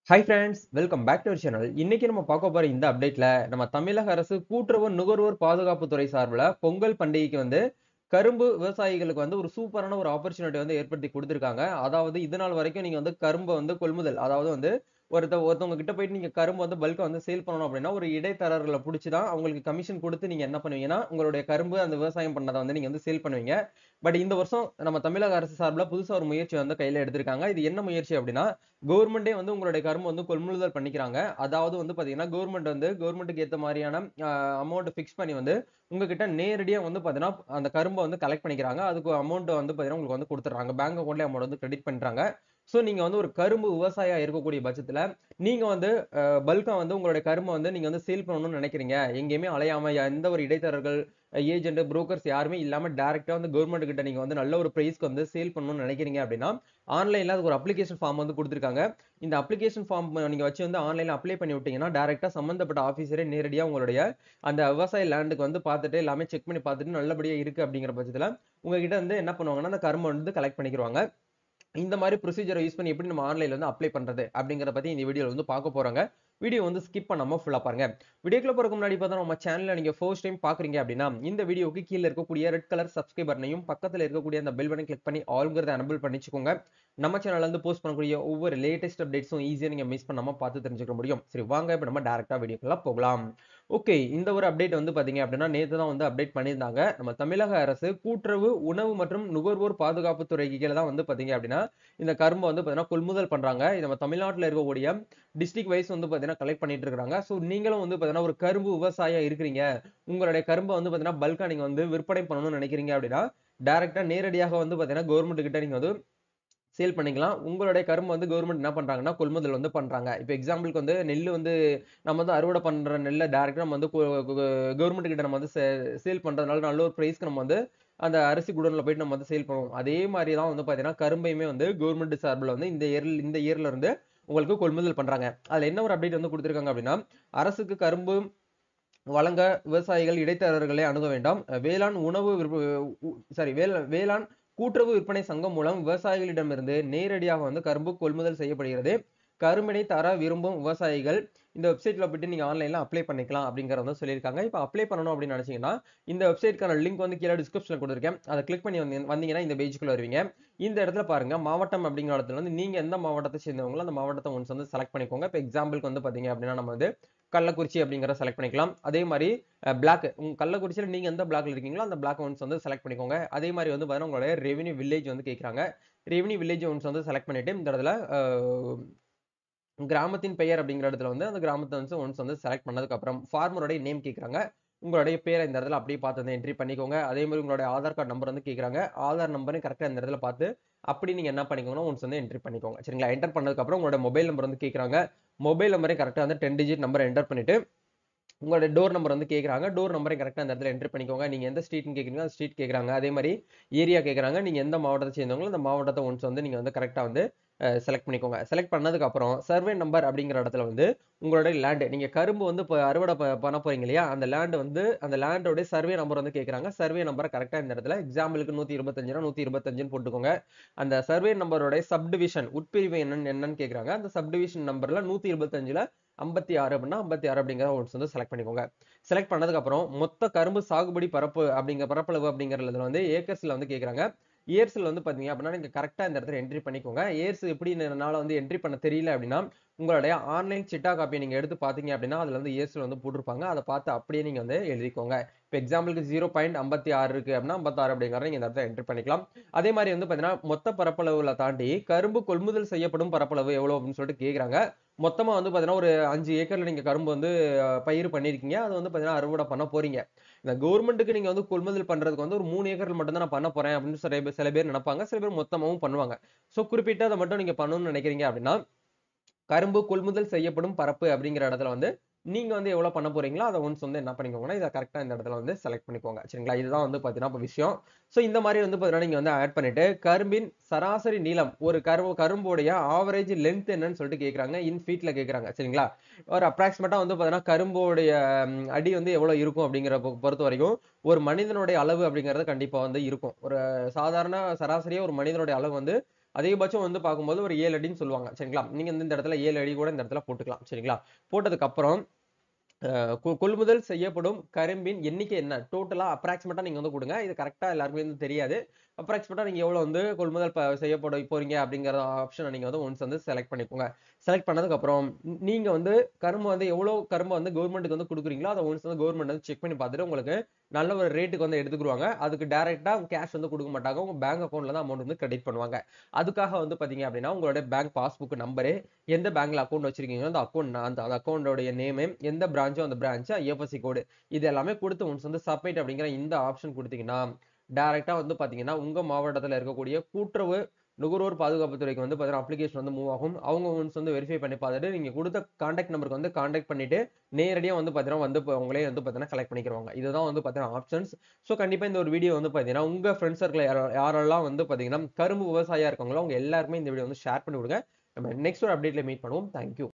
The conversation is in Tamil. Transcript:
Hi friends, welcome back to our channel. இன்னைக்கு நம்ம பார்க்க போற இந்த அப்டேட்ல நம்ம தமிழக அரசு கூட்டுறவு நுகர்வோர் பாதுகாப்பு துறை சார்பில் பொங்கல் பண்டிகைக்கு வந்து கரும்பு விவசாயிகளுக்கு வந்து ஒரு சூப்பரான ஒரு ஆப்பர்ச்சுனிட்டி வந்து ஏற்படுத்தி கொடுத்துருக்காங்க. அதாவது இது நாள் வரைக்கும் நீங்க வந்து கரும்பை வந்து கொள்முதல், அதாவது வந்து ஒருத்தவங்க கிட்ட போயிட்டு நீங்க கரும்பு வந்து பல்கா வந்து சேல் பண்ணணும் அப்படின்னா ஒரு இடைத்தரகர்களை பிடிச்சி தான் அவங்களுக்கு கமிஷன் கொடுத்து நீங்க என்ன பண்ணுவீங்கன்னா உங்களுடைய கரும்பு அந்த விவசாயம் பண்ணதை வந்து நீங்க வந்து சேல் பண்ணுவீங்க. பட் இந்த வருஷம் நம்ம தமிழக அரசு சார்பில் புதுசா ஒரு முயற்சி வந்து கையில எடுத்திருக்காங்க. இது என்ன முயற்சி அப்படின்னா, கவர்மெண்டே வந்து உங்களுடைய கரும்பு வந்து கொள்முதல் பண்ணிக்கிறாங்க. அதாவது வந்து பாத்தீங்கன்னா கவர்மெண்ட்டுக்கு ஏத்த மாதிரியான அமௌண்ட் ஃபிக்ஸ் பண்ணி வந்து உங்ககிட்ட நேரடியா வந்து பாத்தீங்கன்னா அந்த கரும்பை வந்து கலெக்ட் பண்ணிக்கிறாங்க. அதுக்கு அமௌண்ட் வந்து பாத்தீங்கன்னா உங்களுக்கு வந்து கொடுத்துறாங்க. பேங்க் அக்கௌண்ட்ல அமௌண்ட் வந்து கிரெடிட் பண்றாங்க. சோ நீங்க வந்து ஒரு கரும்பு விவசாயியா இருக்கக்கூடிய பட்சத்துல நீங்க வந்து பல்கா வந்து உங்களுடைய கரும்பை வந்து நீங்க வந்து சேல் பண்ணணும்னு நினைக்கிறீங்க. எங்கேயுமே அலையாம எந்த ஒரு இடைத்தரகர்கள், ஏஜென்ட், புரோக்கர்ஸ் யாருமே இல்லாம டைரக்டா வந்து கவர்மெண்ட் கிட்ட நீங்க வந்து நல்ல ஒரு பிரைஸ்க்கு வந்து சேல் பண்ணணும்னு நினைக்கிறீங்க அப்படின்னா, ஆன்லைன்ல அதுக்கு ஒரு அப்ளிகேஷன் ஃபார்ம் வந்து கொடுத்திருக்காங்க. இந்த அப்ளிகேஷன் ஃபார்ம் நீங்க வச்சு வந்து ஆன்லைன்ல அப்ளை பண்ணி விட்டீங்கன்னா, டைரக்ட்டா சம்பந்தப்பட்ட ஆபீசரே நேரடியா உங்களுடைய அந்த விவசாய லேண்டுக்கு வந்து பார்த்துட்டு எல்லாமே செக் பண்ணி பார்த்துட்டு நல்லபடியா இருக்கு அப்படிங்கிற பட்சத்துல, உங்ககிட்ட வந்து என்ன பண்ணுவாங்கன்னா, அந்த கரும்ப வந்து கலெக்ட் பண்ணிக்கிருவாங்க. இந்த மாதிரி ப்ரொசீஜரை யூஸ் பண்ணி எப்படி நம்ம ஆன்லைன்ல வந்து அப்ளை பண்றது அப்படிங்கறத பத்தி இந்த வீடியோல வந்து பார்க்க போறாங்க. வீடியோ வந்து ஸ்கிப் பண்ணாம ஃபுல்லா பாருங்க. வீடியோக்குள்ள போறதுக்கு முன்னாடி பார்த்தா நம்ம சேனலை நீங்க ஃபர்ஸ்ட் டைம் பாக்குறீங்க அப்படின்னா இந்த வீடியோக்கு கீழ இருக்கக்கூடிய ரெட் கலர் சப்ஸ்கிரைப் பட்டனையும் பக்கத்துல இருக்கக்கூடிய அந்த பெல் பட்டனை கிளிக் பண்ணி ஆல்ங்கிறத எனபிள் பண்ணிச்சுக்கோங்க. நம்ம சேனல்ல இருந்து போஸ்ட் பண்ணக்கூடிய ஒவ்வொரு லேட்டஸ்ட் அப்டேட்ஸும் ஈஸியா நீங்க மிஸ் பண்ணாம பார்த்து தெரிஞ்சுக்க முடியும். சரி வாங்க இப்ப நம்ம டைரக்டா வீடியோக்குள்ள போகலாம். ஓகே, இந்த ஒரு அப்டேட் வந்து பாத்தீங்க அப்படின்னா நேத்து தான் வந்து அப்டேட் பண்ணியிருந்தாங்க. நம்ம தமிழக அரசு கூட்டுறவு உணவு மற்றும் நுகர்வோர் பாதுகாப்பு துறைக்கு கீழ தான் வந்து பாத்தீங்க அப்படின்னா இந்த கரும்பை வந்து பாத்தீங்கன்னா கொள்முதல் பண்றாங்க. இது நம்ம தமிழ்நாட்டுல இருக்கக்கூடிய டிஸ்ட்ரிக்ட் வைஸ் வந்து பாத்தீங்கன்னா கலெக்ட் பண்ணிட்டு இருக்காங்க. சோ நீங்களும் வந்து பாத்தீங்கன்னா ஒரு கரும்பு விவசாயியா இருக்கிறீங்க. உங்களுடைய கரும்பை வந்து பாத்தீங்கன்னா பல்கா நீங்க வந்து விற்பனை பண்ணணும்னு நினைக்கிறீங்க அப்படின்னா, டைரக்டா நேரடியாக வந்து பாத்தீங்கன்னா கவர்மெண்ட் கிட்ட நீங்க வந்து சேல் பண்ணிக்கலாம். உங்களுடைய கரும்பு வந்து கவர்மெண்ட் என்ன பண்றாங்கன்னா, கொள்முதல் வந்து பண்றாங்க. இப்ப எக்ஸாம்பிள்க்கு வந்து நெல்லு வந்து நம்ம வந்து அறுவடை பண்ற நெல்ல டைரக்ட்டா நம்ம வந்து கவர்மெண்ட் கிட்ட நம்ம வந்து சேல் பண்றதுனால நல்ல ஒரு பிரைஸ்க்கு நம்ம வந்து அந்த அரிசி குடோன்ல போயிட்டு நம்ம வந்து சேல் பண்ணுவோம். அதே மாரி தான் வந்து பார்த்தீங்கன்னா, கரும்பையுமே வந்து கவர்மெண்ட் சார்பில வந்து இந்த இயர்ல இருந்து உங்களுக்கு கொள்முதல் பண்றாங்க. அதுல என்ன ஒரு அப்டேட் வந்து குடுத்திருக்காங்க அப்டின்னா, அரசுக்கு கரும்பு வழங்க விவசாயிகள் இடைத்தரகர்களை அணுக வேண்டாம். வேளாண் உணவு விற்ப உ சாரி வேளாண் கூட்டுறவு விற்பனை சங்கம் மூலம் விவசாயிகளிடமிருந்து நேரடியாக வந்து கரும்பு கொள்முதல் செய்யப்படுகிறது. கரும்பினை தர விரும்பும் விவசாயிகள் இந்த வெப்சைட்ல போயிட்டு நீங்க ஆன்லைன்ல அப்ளை பண்ணிக்கலாம் அப்படிங்கிறத வந்து சொல்லியிருக்காங்க. இப்ப அப்ளை பண்ணணும் அப்படின்னு நினைச்சீங்கன்னா, இந்த வெப்சைட்க்கான லிங்க் வந்து கீழ டிஸ்கிரிப்ஷன்ல குடுத்திருக்கேன். அத கிளிக் பண்ணி வந்தீங்கன்னா இந்த பேஜ்க்குள்ள வருவீங்க. இந்த இடத்துல பாருங்க மாவட்டம் அப்படிங்கிற இடத்துல வந்து நீங்க எந்த மாவட்டத்தை சேர்ந்தவங்களோ அந்த மாவட்டத்தை ஒன்ஸ் வந்து செலக்ட் பண்ணிக்கோங்க. இப்ப எக்ஸாம்பிள்க்கு வந்து பாத்தீங்க அப்படின்னா நம்ம வந்து கள்ளக்குறிச்சி அப்படிங்கிறத செலக்ட் பண்ணிக்கலாம். அதே மாரி பிளாக் கள்ளக்குறிச்சியில நீங்க எந்த பிளாக்ல இருக்கீங்களோ அந்த பிளாக் ஒன்ஸ் வந்து செலக்ட் பண்ணிக்கோங்க. அதே மாரி வந்து பாத்தீங்கன்னா உங்களுடைய ரெவென்யூ வில்லேஜ் வந்து கேட்கறாங்க. ரெவென்யூ வில்லேஜ் ஒன்ஸ் வந்து செலக்ட் பண்ணிட்டு இந்த இடத்துல கிராமத்தின் பெயர் அப்படிங்கிற இடத்துல வந்து அந்த கிராமத்தை வந்து ஒன்ஸ் வந்து செலக்ட் பண்ணதுக்கு அப்புறம் ஃபார்மருடைய நேம் கேட்கறாங்க. உங்களுடைய பேரை இந்த இடத்துல அப்படியே பார்த்து வந்து என்ட்ரி பண்ணிக்கோங்க. அதே மாதிரி உங்களுடைய ஆதார் கார்டு நம்பர் வந்து கேட்கறாங்க. ஆதார் நம்பரையும் கரெக்ட்டா இந்த இடத்துல பார்த்து அப்படி நீங்க என்ன பண்ணிக்கோங்கன்னா ஒன்ஸ் வந்து என்ட்ரி பண்ணிக்கோங்க. சரிங்களா? என்டர் பண்ணதுக்கு அப்புறம் உங்களோட மொபைல் நம்பர் வந்து கேட்கறாங்க. மொபைல் நம்பரையும் கரெக்ட்டா வந்து 10 டிஜிட் நம்பர் என்டர் பண்ணிட்டு உங்களோட டோர் நம்பர் வந்து கேட்கறாங்க. டோர் நம்பரையும் கரெக்ட்டா அந்த இடத்துல என்டர் பண்ணிக்கோங்க. நீங்க எந்த ஸ்ட்ரீட்ன்னு கேட்கிறீங்களோ அந்த ஸ்ட்ரீட் கேட்கறாங்க. அதே மாரி ஏரியா கேட்கறாங்க. நீங்க எந்த மாவட்டத்தை சேர்ந்தவங்களோ அந்த மாவட்டத்தை ஒன்ஸ் வந்து நீங்க வந்து கரெக்ட்டா வந்து செலக்ட் பண்ணிக்கோங்க. செலக்ட் பண்ணதுக்கு அப்புறம் சர்வே நம்பர் அப்படிங்கிற இடத்துல வந்து உங்களுடைய லேண்ட் நீங்க கரும்பு வந்து இப்ப அறுவடை பண்ண போறீங்க இல்லையா? அந்த லேண்ட் வந்து அந்த லேண்டோட சர்வே நம்பர் வந்து கேட்கறாங்க. சர்வே நம்பர கரெக்ட்டா இந்த இடத்துல எக்ஸாம்பிளுக்கு 125னா 125ன்னு போட்டுக்கோங்க. அந்த சர்வே நம்பரோட சப்டிவிஷன் உட்பிரிவு என்னன்னு கேட்கறாங்க. அந்த சப்டிவிஷன் நம்பர்ல 125ல 56 அப்படின்னா 56 அப்படிங்கிற ஒன்ஸ் வந்து செலக்ட் பண்ணிக்கோங்க. செலக்ட் பண்ணதுக்கு அப்புறம் மொத்த கரும்பு சாகுபடி பரப்பளவு அப்படிங்கறதுல வந்து ஏக்கர்ஸ்ல வந்து கேட்கறாங்க. இயர்ஸ்ல வந்து பாத்தீங்க அப்படின்னா நீங்க கரெக்ட்டா இந்த இடத்துல என்ட்ரி பண்ணிக்கோங்க. இயர்ஸ் எப்படி என்னால வந்து என்ட்ரி பண்ண தெரியல அப்படின்னா, உங்களுடைய ஆன்லைன் சிட்டா காப்பிய நீங்க எடுத்து பார்த்தீங்க அப்படின்னா, அதுல வந்து இயர்ஸ்ல வந்து போட்டிருப்பாங்க. அத பார்த்து அப்படியே நீங்க வந்து எழுதிக்கோங்க. இப்ப எக்ஸாம்பிளுக்கு 0.56 இருக்கு அப்படின்னா 56 அப்படிங்கிறத நீங்க இந்த இடத்துல என்ட்ரி பண்ணிக்கலாம். அதே மாரி வந்து பாத்தீங்கன்னா, மொத்த பரப்பளவுல தாண்டி கரும்பு கொள்முதல் செய்யப்படும் பரப்பளவு எவ்வளவு அப்படின்னு சொல்லிட்டு கேட்கறாங்க. மொத்தமா வந்து பாத்தீங்கன்னா, ஒரு 5 ஏக்கர்ல நீங்க கரும்பு வந்து பயிர் பண்ணியிருக்கீங்க. அது வந்து பாத்தீங்கன்னா, அறுவடை பண்ண போறீங்க. இந்த கவர்மெண்ட்க்கு நீங்க வந்து கொள்முதல் பண்றதுக்கு வந்து ஒரு 3 ஏக்கர்ல மட்டும் தான் நான் பண்ண போறேன் அப்படின்னு சில பேர் நினைப்பாங்க. சில பேர் மொத்தமாவும் பண்ணுவாங்க. சோ குறிப்பிட்டத மட்டும் நீங்க பண்ணணும்னு நினைக்கிறீங்க அப்படின்னா, கரும்பு கொள்முதல் செய்யப்படும் பரப்பு அப்படிங்கிற இடத்துல வந்து நீங்க வந்து எவ்வளவு பண்ண போறீங்களோ அதை ஒன்ஸ் வந்து என்ன பண்ணிக்கோங்கன்னா இதை கரெக்டா இந்த இடத்துல வந்து செலக்ட் பண்ணிக்கோங்க. சரிங்களா? இதுதான் வந்து பாத்தீங்கன்னா இப்ப விஷயம். சோ இந்த மாதிரி வந்து பாத்தீங்கன்னா நீங்க வந்து ஆட் பண்ணிட்டு கரும்பின் சராசரி நீளம் ஒரு கரும்போடைய ஆவரேஜ் லென்த் என்னன்னு சொல்லிட்டு கேக்குறாங்க. இன் ஃபீட்ல கேக்குறாங்க. சரிங்களா? ஒரு அப்ராக்சிமேட்டா வந்து பாத்தீங்கன்னா கரும்போடைய அடி வந்து எவ்வளவு இருக்கும் அப்படிங்கிற பொறுத்த வரைக்கும் ஒரு மனிதனுடைய அளவு அப்படிங்கிறது கண்டிப்பா வந்து இருக்கும். ஒரு சாதாரண சராசரியா ஒரு மனிதனுடைய அளவு வந்து அதிகபட்சம் வந்து பார்க்கும்போது ஒரு 7 அடின்னு சொல்லுவாங்க. சரிங்களா? நீங்க வந்து இந்த இடத்துல 7 அடி கூட இந்த இடத்துல போட்டுக்கலாம். சரிங்களா? போட்டதுக்கு அப்புறம் கொள்முதல் செய்யப்படும் கரும்பின் எண்ணிக்கை என்ன? டோட்டலா அப்ராக்ஸிமேட்டா நீங்க வந்து குடுங்க. இது கரெக்ட்டா எல்லாருக்குமே வந்து தெரியாது. அப்ராக்ஸிமேட்டா நீங்க எவ்வளோ வந்து கொள்முதல் செய்யப்பட போறீங்க அப்படிங்கிற ஆப்ஷன நீங்க வந்து ஒன்ஸ் வந்து செலக்ட் பண்ணிக்கோங்க. செலக்ட் பண்ணதுக்கு அப்புறம் நீங்க வந்து கரும்பு வந்து எவ்வளோ கரும்ப வந்து கவர்மெண்ட்க்கு வந்து குடுக்குறீங்களோ, அத ஒன்ஸ் வந்து கவர்மெண்ட் வந்து செக் பண்ணி பார்த்துட்டு உங்களுக்கு நல்ல ஒரு ரேட்டுக்கு வந்து எடுத்துக்குருவாங்க. அதுக்கு டைரக்ட்டா கேஷ் வந்து குடுக்க மாட்டாங்க. உங்க பேங்க் அக்கவுண்ட்ல தான் அமௌண்ட் வந்து கிரெடிட் பண்ணுவாங்க. அதுக்காக வந்து பார்த்தீங்க அப்படின்னா, உங்களுடைய பேங்க் பாஸ்புக் நம்பரு, எந்த பேங்க்ல அக்கவுண்ட் வச்சிருக்கீங்களோ அந்த அக்கவுண்ட் அந்த அக்கவுண்டோடைய நேமு, எந்த பிரான்ச்சோ அந்த பிரான்ச், ஐஎஃப்எஸ்சி கோடு இது எல்லாமே குடுத்து ஒன்ஸ் வந்து சப்மிட் அப்படிங்கிற இந்த ஆப்ஷன் குடுத்தீங்கன்னா, டைரக்ட்டா வந்து பார்த்தீங்கன்னா, உங்க மாவட்டத்துல இருக்கக்கூடிய கூட்டுறவு நுகர்வோர் பாதுகாப்பு துறைக்கு வந்து பார்த்தீங்கன்னா, அப்ளிகேஷன் வந்து மூவ் ஆகும். அவங்க ஒன்ஸ் வந்து வெரிஃபை பண்ணி பார்த்துட்டு, நீங்க குடுத்த கான்டாக்ட் நம்பருக்கு வந்து கான்டாக்ட் பண்ணிட்டு, நேரடியா வந்து பார்த்தீங்கன்னா, வந்து உங்களே வந்து பார்த்தீங்கன்னா, கலெக்ட் பண்ணிக்கிருவாங்க. இதுதான் வந்து பார்த்தீங்கன்னா ஆப்ஷன்ஸ். ஸோ கண்டிப்பா இந்த ஒரு வீடியோ வந்து பார்த்தீங்கன்னா, உங்க ஃப்ரெண்ட்ஸ் சர்க்கிள்ல யாரெல்லாம் வந்து பார்த்தீங்கன்னா, கரும்பு விவசாயியா இருக்காங்களோ, அவங்க எல்லாருக்குமே இந்த வீடியோ வந்து ஷேர் பண்ணி விடுங்க. நம்ம நெக்ஸ்ட் ஒரு அப்டேட்ல மீட் பண்ணுவோம். Thank you.